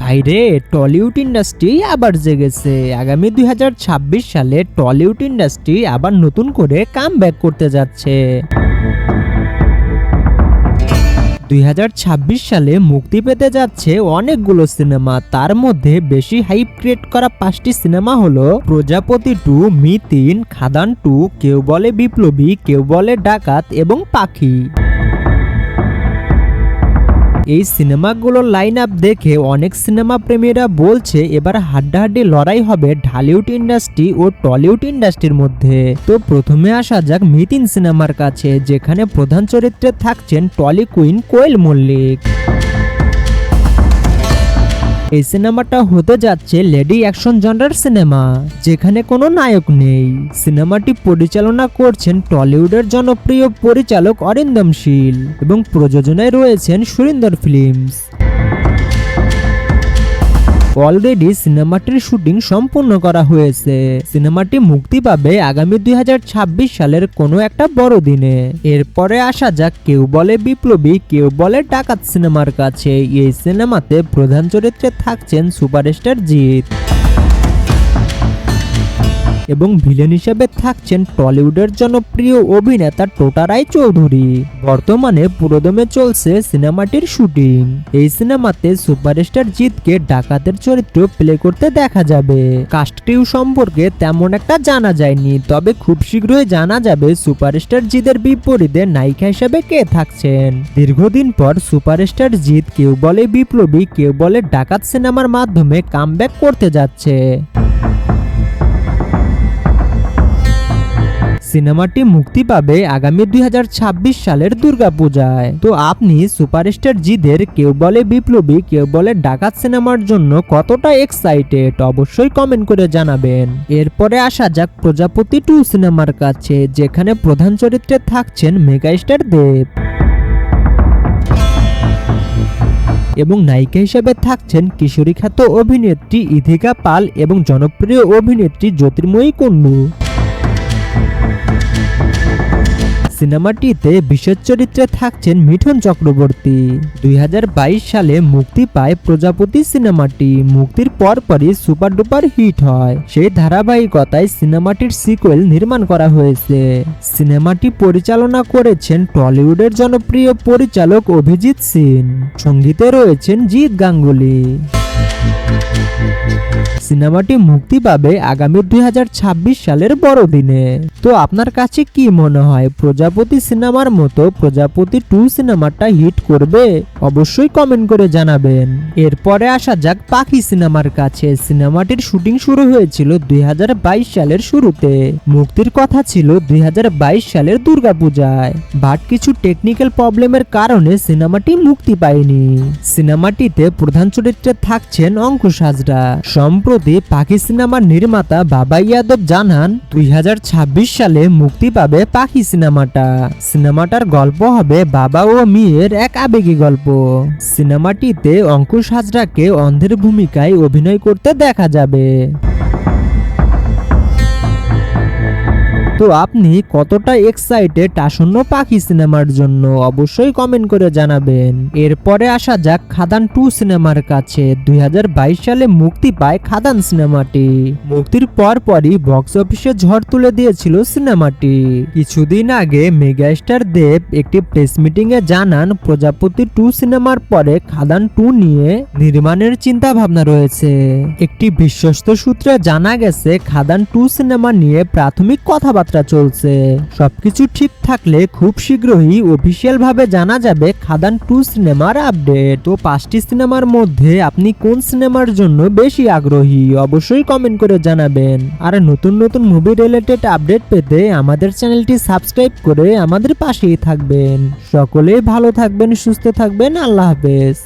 ভাইরে, Tollywood industry আবার জেগেছে। আগামী 2026 সালে টলিউড ইন্ডাস্ট্রি আবার নতুন করে কামব্যাক করতে যাচ্ছে। 2026 সালে মুক্তি পেতে যাচ্ছে অনেকগুলো সিনেমা। তার মধ্যে বেশি হাইপ ক্রিয়েট করা 5টি সিনেমা হলো প্রজাপতি 2, মিতিন, খাদান 2, কেউ বলে বিপ্লবী, কেউ বলে ডাকাত এবং পাখি। এই সিনেমাগুলোর লাইন আপ দেখে অনেক সিনেমা প্রেমীরা বলছে এবার হাড্ডাহাড্ডি লড়াই হবে ঢালিউড ইন্ডাস্ট্রি ও টলিউড ইন্ডাস্ট্রির মধ্যে। তো প্রথমে আসা যাক মিতিন সিনেমার কাছে, যেখানে প্রধান চরিত্রে থাকছেন টলি কুইন কোয়েল মল্লিক। এই সিনেমাটা হতে যাচ্ছে লেডি অ্যাকশন জনরার সিনেমা, যেখানে কোনো নায়ক নেই। সিনেমাটি পরিচালনা করছেন টলিউডের জনপ্রিয় পরিচালক অরিন্দম শীল এবং প্রযোজনায় রয়েছেন সুরিন্দর ফিল্মস। অলরেডি সিনেমাটির শুটিং সম্পূর্ণ করা হয়েছে। সিনেমাটি মুক্তি পাবে আগামী 2026 সালের কোনো একটা বড় দিনে। এরপরে আসা যাক কেউ বলে বিপ্লবী, কেউ বলে ডাকাত সিনেমার কাছে। এই সিনেমাতে প্রধান চরিত্রে থাকছেন সুপারস্টার জিৎ এবং ভিলেন হিসেবে থাকছেন টলিউডের জনপ্রিয় অভিনেতা টোটা রায়চৌধুরী। বর্তমানে পুরোদমে চলছে সিনেমাটির শুটিং। এই সিনেমাতে সুপারস্টার জিৎকে ডাকাতের চরিত্র প্লে করতে দেখা যাবে। কাস্ট ক্রিউ সম্পর্কে তেমন একটা জানা যায়নি, তবে খুব শীঘ্রই জানা যাবে সুপারস্টার জিতের বিপরীতে নায়িকা হিসেবে কে থাকছেন। দীর্ঘদিন পর সুপারস্টার জিৎ কেউ বলে বিপ্লবী, কেউ বলে ডাকাত সিনেমার মাধ্যমে কামব্যাক করতে যাচ্ছে। সিনেমাটি মুক্তি পাবে আগামী 2026 সালের দুর্গাপূজায়। তো আপনি সুপারস্টার জিদের কেউ বলে বিপ্লবী, কেউ বলে ডাকাত সিনেমার জন্য কতটা এক্সাইটেড অবশ্যই কমেন্ট করে জানাবেন। এরপরে আসা যাক প্রজাপতি 2 সিনেমার কাছে, যেখানে প্রধান চরিত্রে থাকছেন মেগাস্টার দেব এবং নায়িকা হিসেবে থাকছেন কিশোরী খ্যাত অভিনেত্রী ইথিকা পাল এবং জনপ্রিয় অভিনেত্রী জ্যোতির্ময়ী কুন্ডু। সিনেমাটিতে বিশেষ চরিত্রে থাকছেন মিঠুন চক্রবর্তী। 2022 সালে মুক্তি পায় প্রজাপতি সিনেমাটি। মুক্তির পরপরই সুপার ডুপার হিট হয়। সেই ধারাবাহিকতায় সিনেমাটির সিকুয়েল নির্মাণ করা হয়েছে। সিনেমাটি পরিচালনা করেছেন টলিউডের জনপ্রিয় পরিচালক অভিজিৎ সিন। সঙ্গীতে রয়েছেন জিৎ গাঙ্গুলি। সিনেমাটি মুক্তি পাবে আগামী 2026 সালের বড়দিনে। তো আপনার কাছে কি মনে হয়, প্রজাপতি সিনেমার মতো প্রজাপতি 2 সিনেমাটা হিট করবে? অবশ্যই কমেন্ট করে জানাবেন। এরপরে আসা যাক পাখি সিনেমার কাছে। সিনেমাটির শুটিং শুরু হয়েছিল 2022 সালের শুরুতে। মুক্তির কথা ছিল 2022 সালের দুর্গাপূজায়, বাট কিছু টেকনিক্যাল প্রবলেমের কারণে সিনেমাটি মুক্তি পায়নি। সিনেমাটিতে প্রধান চরিত্রে থাকছেন অঙ্কুশ হাজরা। সম্প্রতি পাখি সিনেমার নির্মাতা বাবা ইয়াদব জানান 2026 সালে মুক্তি পাবে পাখি সিনেমাটা। সিনেমাটার গল্প হবে বাবা ও মেয়ের এক আবেগী গল্প। সিনেমাটিতে অঙ্কুশ হাজরাকে অন্ধের ভূমিকায় অভিনয় করতে দেখা যাবে। তো আপনি কতটা এক্সাইটেড আসন্ন পাখি সিনেমার জন্য অবশ্যই কমেন্ট করে জানাবেন। এরপরে আসা যাক খাদান 2 সিনেমার কাছে। 2022 সালে মুক্তি পায় খাদান সিনেমাটি। মুক্তির পরপরই বক্স অফিসে ঝড় তুলে দিয়েছিল সিনেমাটি। কিছুদিন আগে মেগাস্টার দেব একটি প্রেস মিটিং এ জানান প্রজাপতি 2 সিনেমার পরে খাদান 2 নিয়ে নির্মাণের চিন্তা ভাবনা রয়েছে। একটি বিশ্বস্ত সূত্রে জানা গেছে খাদান 2 সিনেমা নিয়ে প্রাথমিক কথাবার্তা চলছে। সবকিছু ঠিক থাকলে খুব শীঘ্রই অফিসিয়াল ভাবে জানা যাবে খাদান 2 সিনেমার আপডেট। তো 5টি সিনেমার মধ্যে আপনি কোন সিনেমার জন্য বেশি আগ্রহী অবশ্যই কমেন্ট করে জানাবেন। আর নতুন নতুন মুভি রিলেটেড আপডেট পেতে আমাদের চ্যানেলটি সাবস্ক্রাইব করে আমাদের পাশেই থাকবেন। সকলেই ভালো থাকবেন, সুস্থ থাকবেন। আল্লাহ হাফেজ।